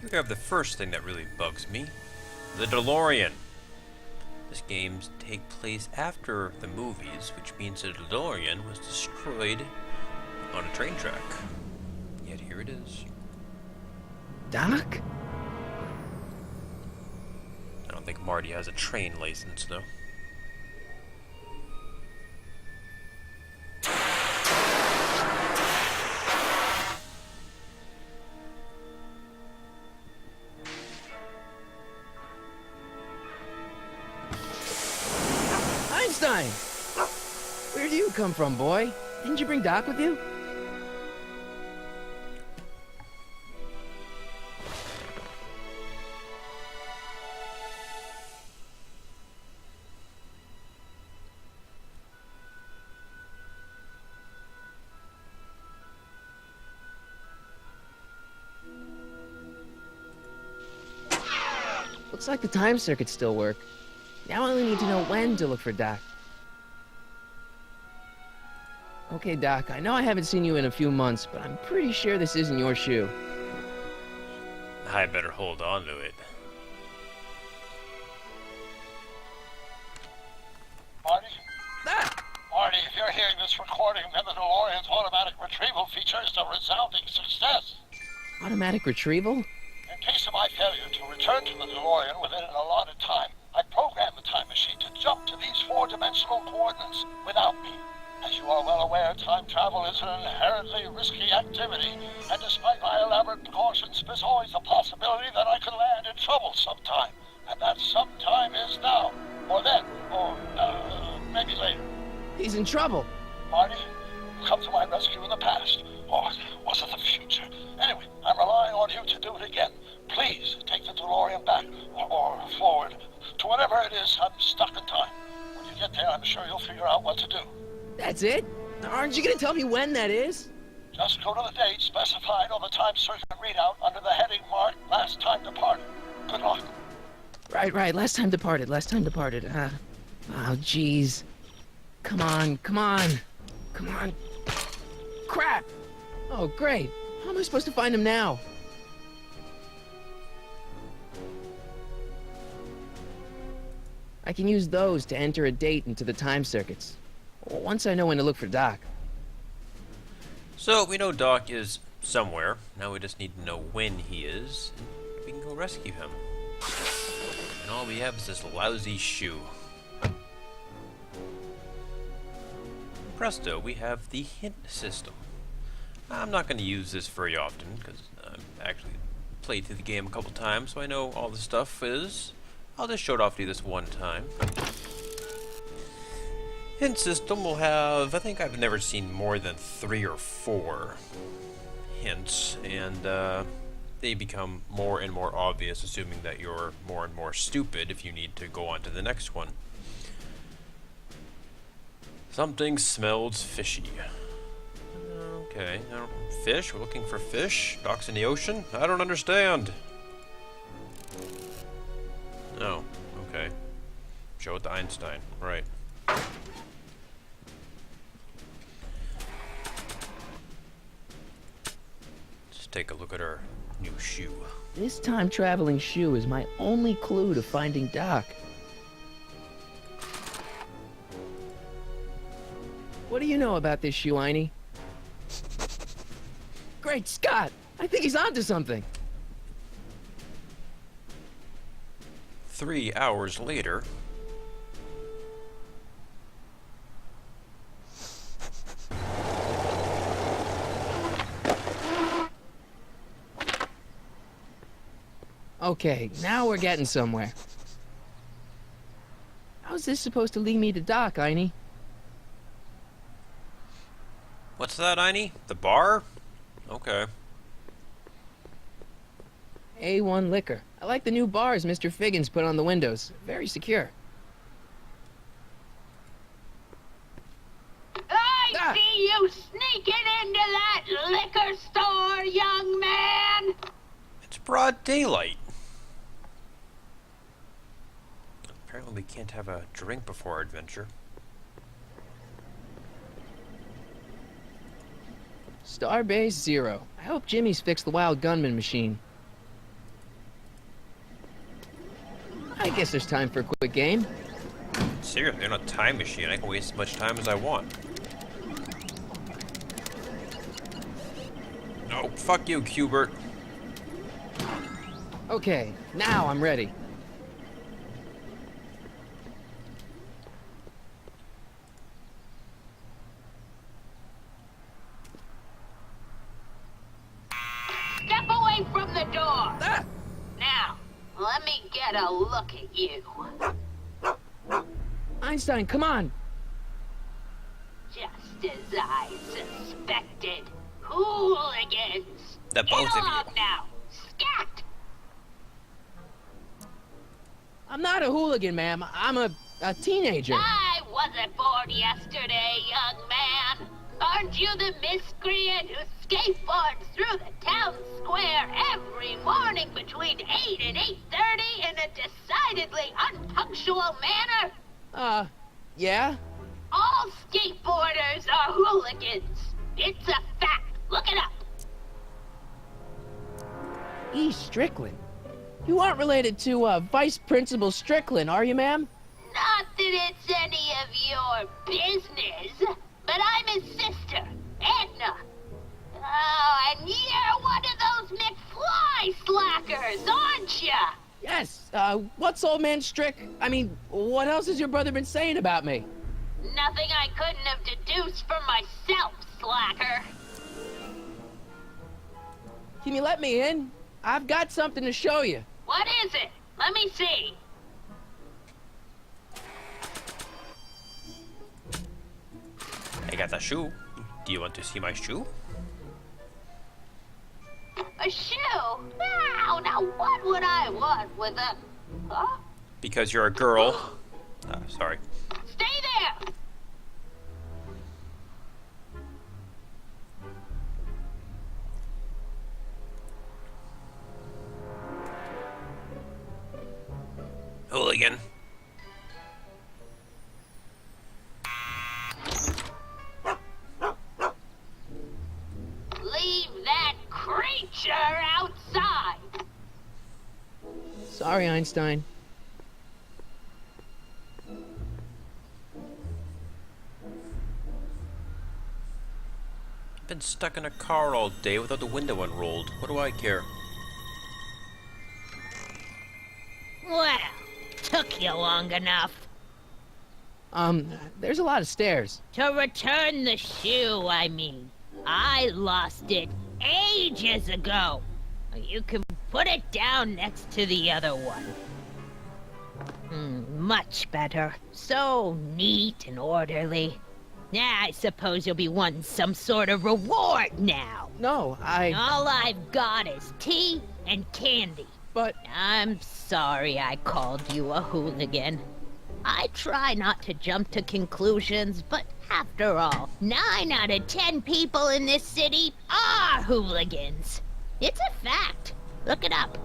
We have the first thing that really bugs me, the DeLorean. This game takes place after the movies, which means the DeLorean was destroyed on a train track. Yet here it is. Doc? I don't think Marty has a train license, though. Einstein! Where do you come from, boy? Didn't you bring Doc with you? Looks like the time circuits still work. Now I only need to know when to look for Doc. Okay, Doc, I know I haven't seen you in a few months, but I'm pretty sure this isn't your shoe. I better hold on to it. Marty? Ah! Marty, if you're hearing this recording, then the DeLorean's automatic retrieval feature is a resounding success. Automatic retrieval? In case of my failure to return to the DeLorean within an allotted time, I programmed the time machine to jump to these four-dimensional coordinates without me. As you are well aware, time travel is an inherently risky activity, and despite my elaborate precautions, there's always the possibility that I could land in trouble sometime. And that sometime is now, or then, or maybe later. He's in trouble. Marty, you come to my rescue in the past, or was it the future? Anyway, I'm relying on you to do it again. Please take the DeLorean back, or forward, to whatever it is. I'm stuck in time. When you get there, I'm sure you'll figure out what to do. That's it? Aren't you gonna tell me when that is? Just go to the date specified on the time circuit readout under the heading marked Last Time Departed. Good luck. Right. Last time departed. Oh, jeez. Come on. Crap! Oh, great. How am I supposed to find him now? I can use those to enter a date into the time circuits. Once I know when to look for Doc. So, we know Doc is somewhere. Now we just need to know when he is, and we can go rescue him. And all we have is this lousy shoe. Presto, we have the hint system. I'm not going to use this very often, because I've actually played through the game a couple times, so I know all the stuff is. I'll just show it off to you this one time. Hint system will have, I think I've never seen more than 3 or 4 hints, and they become more and more obvious, assuming that you're more and more stupid if you need to go on to the next one. Something smells fishy. Okay, fish? We're looking for fish? Docks in the ocean? I don't understand. Oh, okay. Show it to Einstein. Right. Just take a look at our new shoe. This time-traveling shoe is my only clue to finding Doc. What do you know about this shoe, Einie? Great Scott! I think he's onto something! 3 hours later. Okay, now we're getting somewhere. How's this supposed to lead me to Doc, Einie? What's that, Einie? The bar? Okay. A1 liquor. I like the new bars Mr. Figgins put on the windows. Very secure. I see you sneaking into that liquor store, young man! It's broad daylight. Apparently we can't have a drink before our adventure. Starbase 0. I hope Jimmy's fixed the wild gunman machine. I guess there's time for a quick game. Seriously, I'm not a time machine. I can waste as much time as I want. Oh, fuck you, Cubert. Okay, now I'm ready. Step away from the door. Now, let me get a look at you. Einstein, come on! Just as I suspected. Hooligans. The both of Get you. along now. Scat! I'm not a hooligan, ma'am. I'm a teenager. I wasn't born yesterday, young man. Aren't you the miscreant who skateboards through the town square every morning between 8 and 8:30 in a decidedly unpunctual manner? Yeah? All skateboarders are hooligans. It's a fact. Look it up. E. Strickland. You aren't related to, Vice Principal Strickland, are you, ma'am? Not that it's any of your business, but I'm his sister, Edna. Oh, and you're one of those McFly slackers, aren't ya? Yes, what's old man Strick? I mean, what else has your brother been saying about me? Nothing I couldn't have deduced for myself, slacker. Can you let me in? I've got something to show you. What is it? Let me see. I got the shoe. Do you want to see my shoe? A shoe? Now what would I want with a... Huh? Because you're a girl. Sorry. Stay there! Hooligan. Leave that creature outside! Sorry, Einstein. I've been stuck in a car all day without the window unrolled. What do I care? Well, took you long enough. There's a lot of stairs. To return the shoe, I mean. I lost it ages ago. You can put it down next to the other one. Much better. So neat and orderly. I suppose you'll be wanting some sort of reward now. No, All I've got is tea and candy. But... I'm sorry I called you a hooligan. I try not to jump to conclusions, but after all, 9 out of 10 people in this city are hooligans. It's a fact. Look it up.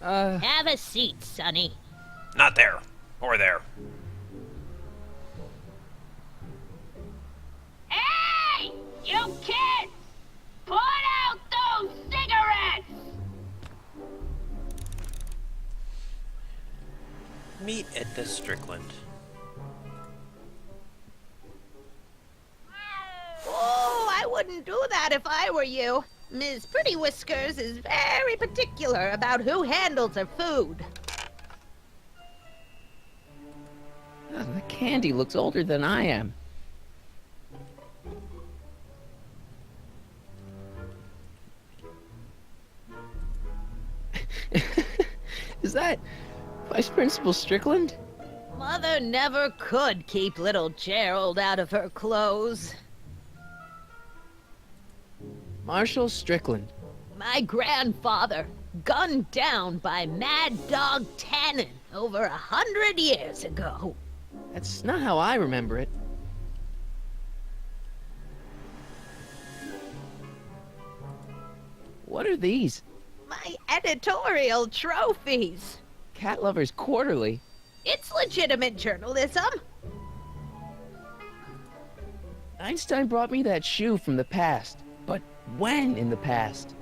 Have a seat, Sonny. Not there. Or there. Hey! You kids! Put out those cigarettes! Meet Edna Strickland. Oh, I wouldn't do that if I were you. Ms. Pretty Whiskers is very particular about who handles her food. The candy looks older than I am. Is that Vice Principal Strickland? Mother never could keep little Gerald out of her clothes. Marshal Strickland. My grandfather, gunned down by Mad Dog Tannen over 100 years ago. That's not how I remember it. What are these? My editorial trophies. Cat Lovers Quarterly. It's legitimate journalism. Einstein brought me that shoe from the past. But when in the past?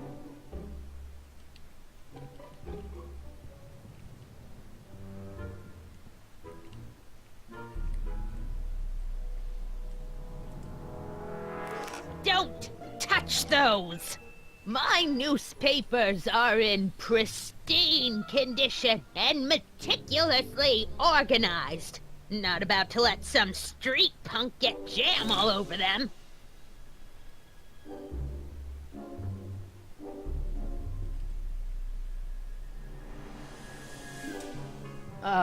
touch those! My newspapers are in pristine condition and meticulously organized. Not about to let some street punk get jam all over them.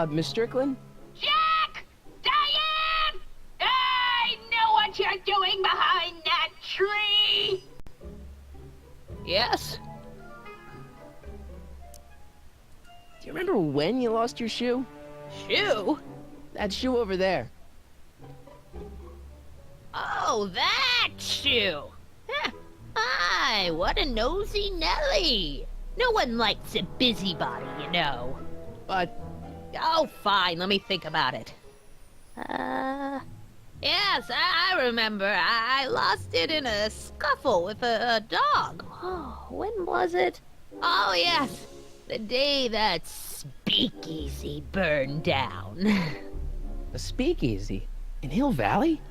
Miss Strickland? Jack! Diane! I know what you're doing behind that tree! Yes? Do you remember when you lost your shoe? Shoe? That shoe over there. Oh, that shoe! Huh. Hi, what a nosy Nelly! No one likes a busybody, you know. But Oh, fine, let me think about it. Yes, I remember. I lost it in a scuffle with a dog. Oh, when was it? Oh, yes, the day that speakeasy burned down. a speakeasy in Hill Valley?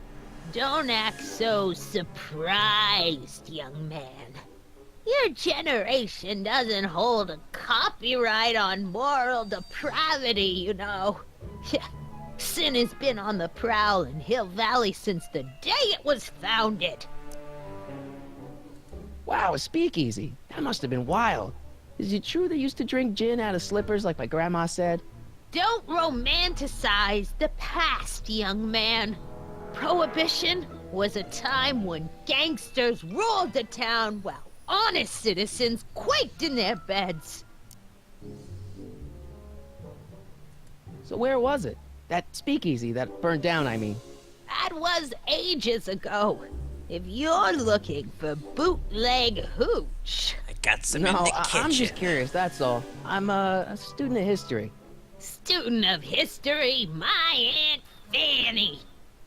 Don't act so surprised, young man. Your generation doesn't hold a copyright on moral depravity, you know. Sin has been on the prowl in Hill Valley since the day it was founded. Wow, a speakeasy. That must have been wild. Is it true they used to drink gin out of slippers like my grandma said? Don't romanticize the past, young man. Prohibition was a time when gangsters ruled the town while honest citizens quaked in their beds. So where was it? That speakeasy that burned down, I mean. That was ages ago. If you're looking for bootleg hooch. I got some No, in the kitchen. I'm just curious, that's all. I'm a student of history. Student of history, my Aunt Fanny.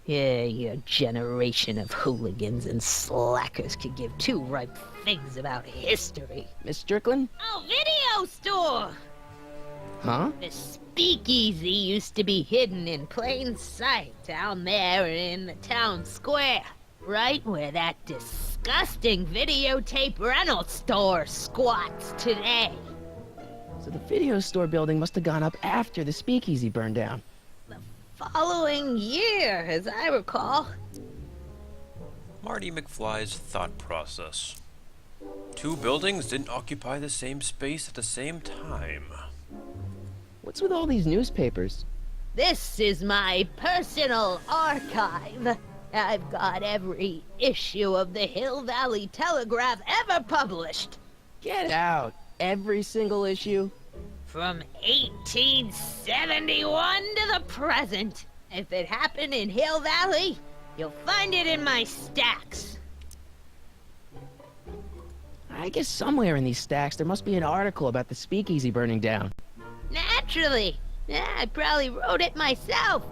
Yeah, your generation of hooligans and slackers could give two ripe figs about history. Miss Strickland? Oh, video store! Huh? The speakeasy used to be hidden in plain sight down there in the town square. Right where that disgusting videotape rental store squats today. So the video store building must have gone up after the speakeasy burned down. Following year, as I recall. Marty McFly's thought process. Two buildings didn't occupy the same space at the same time. What's with all these newspapers? This is my personal archive. I've got every issue of the Hill Valley Telegraph ever published. Get out! Every single issue? From 1871 to the present. If it happened in Hill Valley, you'll find it in my stacks. I guess somewhere in these stacks there must be an article about the speakeasy burning down. Naturally. Yeah, I probably wrote it myself.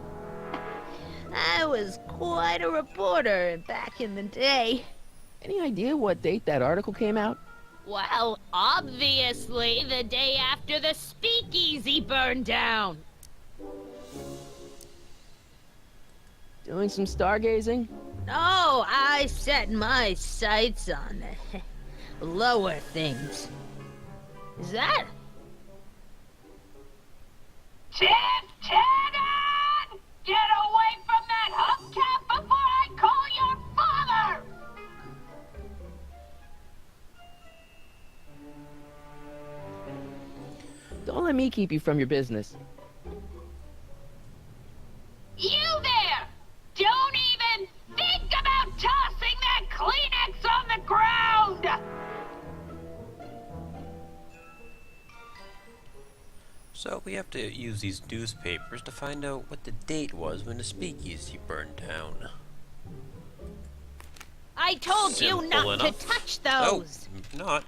I was quite a reporter back in the day. Any idea what date that article came out? Well, obviously the day after the speakeasy burned down. Doing some stargazing? No, I set my sights on the lower things. Is that? Lieutenant! Get away from that hubcap before I call your father! Don't let me keep you from your business. You there! Don't even think about tossing that Kleenex on the ground! So we have to use these newspapers to find out what the date was when the speakeasy burned down. I told you Simple not enough. to touch those. Oh, not.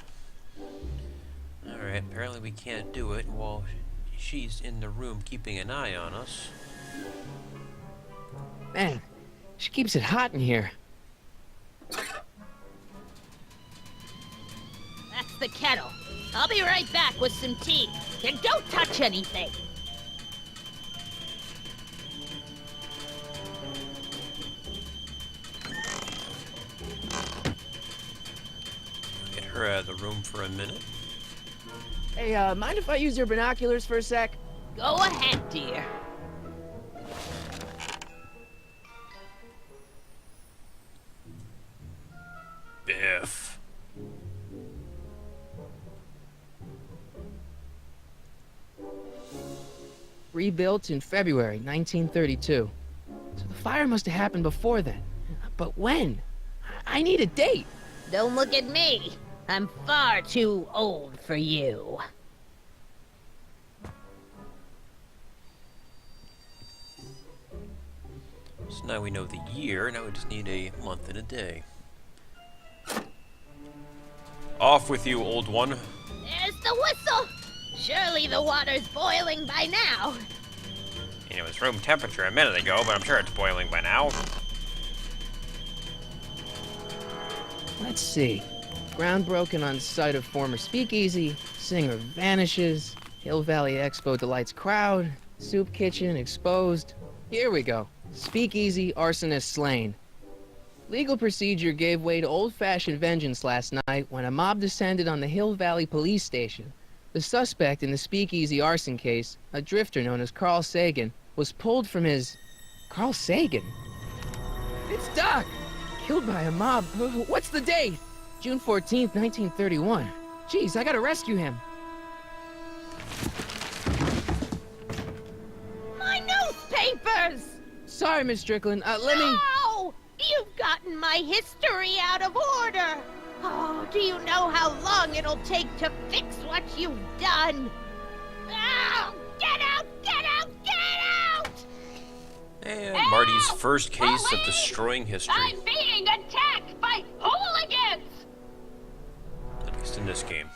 Alright, apparently we can't do it while she's in the room keeping an eye on us. Man, she keeps it hot in here. That's the kettle. I'll be right back with some tea. And don't touch anything. enter the room for a minute. Hey, mind if I use your binoculars for a sec? Go ahead, dear. Biff. Rebuilt in February 1932. So the fire must have happened before then. But when? I need a date. Don't look at me. I'm far too old for you. So now we know the year, now we just need a month and a day. Off with you, old one. There's the whistle. Surely the water's boiling by now. You know, it was room temperature a minute ago, but I'm sure it's boiling by now. Let's see. Ground broken on site of former speakeasy. Singer vanishes. Hill Valley Expo delights crowd. Soup kitchen exposed. Here we go. Speakeasy arsonist slain. Legal procedure gave way to old-fashioned vengeance last night when a mob descended on the Hill Valley police station. The suspect in the speakeasy arson case, a drifter known as Carl Sagan, was pulled from his... Carl Sagan? It's Doc! Killed by a mob. What's the date? June 14th, 1931. Jeez, I gotta rescue him. My newspapers! Sorry, Miss Strickland. Let me... No! You've gotten my history out of order! Oh, do you know how long it'll take to fix what you've done? Oh, get out! Get out! Get out! And Marty's first case of destroying history. I'm being attacked by hooligans! At least in this game.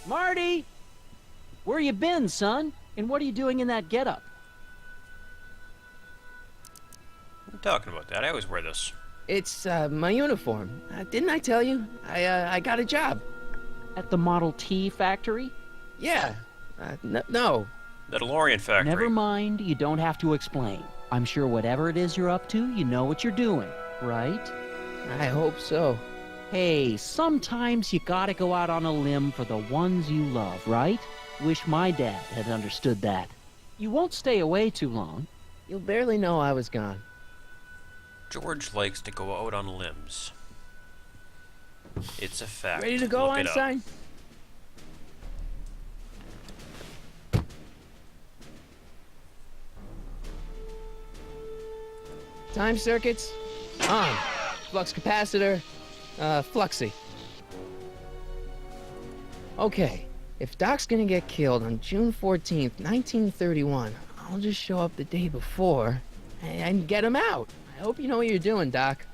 Marty! Where you been, son? And what are you doing in that getup? I'm talking about that. I always wear this. It's, my uniform. Didn't I tell you? I got a job. At the Model T factory? Yeah. No. The DeLorean factory. Never mind, you don't have to explain. I'm sure whatever it is you're up to, you know what you're doing, right? I hope so. Hey, sometimes you gotta go out on a limb for the ones you love, right? Wish my dad had understood that. You won't stay away too long. You'll barely know I was gone. George likes to go out on limbs. It's a fact. Ready to go, Look it up. Einstein? Time circuits on. Flux capacitor fluxy. Okay, if Doc's gonna get killed on June 14th, 1931, I'll just show up the day before and get him out. I hope you know what you're doing, Doc.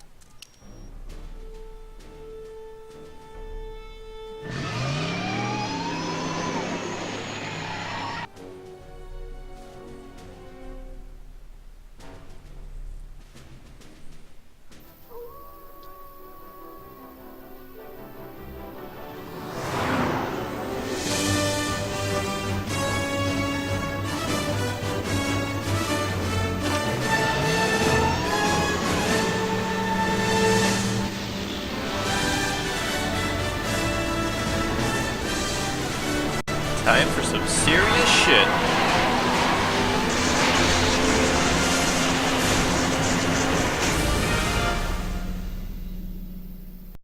Time for some serious shit.